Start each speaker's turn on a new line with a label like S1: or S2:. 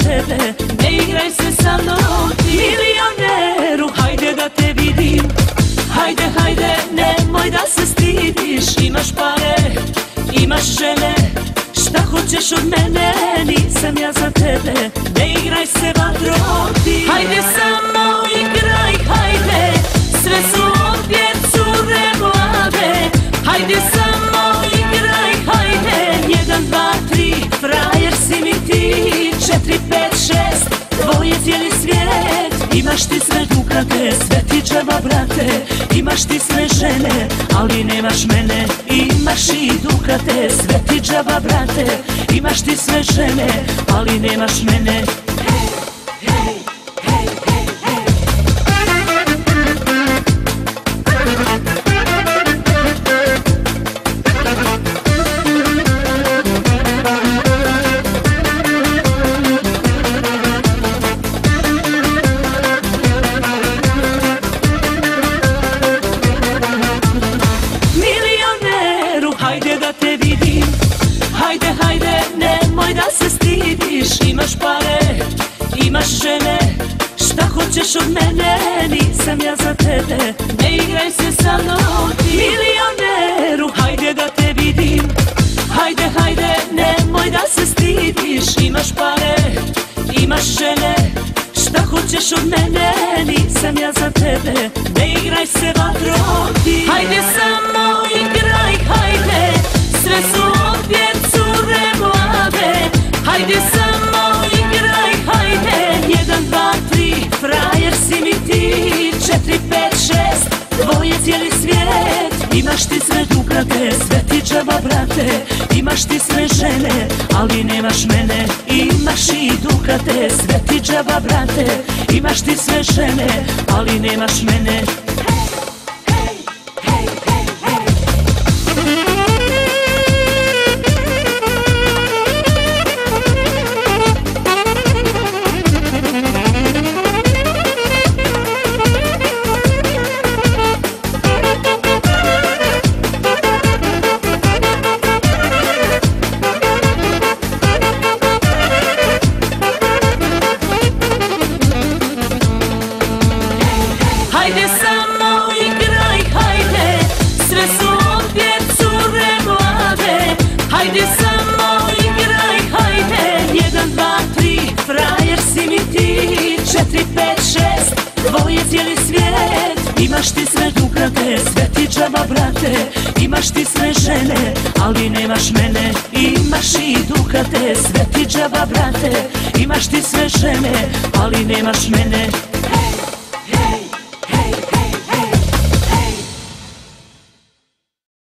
S1: tebe, ne igraj se sa mnom ti. Milioneru, hajde da te vidim, hajde, hajde, nemoj da se stidiš. Imaš pare, imaš žene, šta hoćeš od mene, nisam ja za tebe, ne igraj se vatrom ti. Hajde samo igraj, hajde, sve su ovdje cure mlade. Hajde samo igraj, hajde, 1, 2, 3, frajer si mi ti. 4, 5, 6, tvoje cijeli svijet. Imaš ti sve dukate, sve ti džaba brate. Imaš ti sve žene, ali nemaš mene. Imaš i dukate, sve ti džaba brate. Imaš ti sve žene, ali nemaš mene. Hajde da te vidim, hajde, hajde, nemoj da se stidiš. Imaš pare, imaš žene, šta hoćeš od mene, nisam ja za tebe, ne igraj se sa mnom ti. Milioneru, hajde da te vidim, hajde, hajde, nemoj da se stidiš. Imaš pare, imaš žene, šta hoćeš od mene, nisam ja za tebe, ne igraj se vatrom ti. Hajde samo igraj, hajde, sve su ovdje cure mlade. Hajde samo igraj, hajde, 1, 2, 3, frajer si mi ti. 4, 5, 6, tvoje cijeli svijet. Imaš ti sve dukate, sve ti džaba brate. Imaš ti sve žene, ali nemaš mene. Imaš i dukate, sve ti džaba brate. Imaš ti sve žene, ali nemaš mene. Hajde samo igraj, hajde, sve su ovdje cure mlade. Hajde samo igraj, hajde, 1, 2, 3, frajer si mi ti. 4, 5, 6, tvoje cijeli svijet. Imaš ti sve dukate, sve ti džaba brate. Imaš ti sve žene, ali nemaš mene. Imaš i dukate, sve ti džaba brate. Imaš ti sve žene, ali nemaš mene.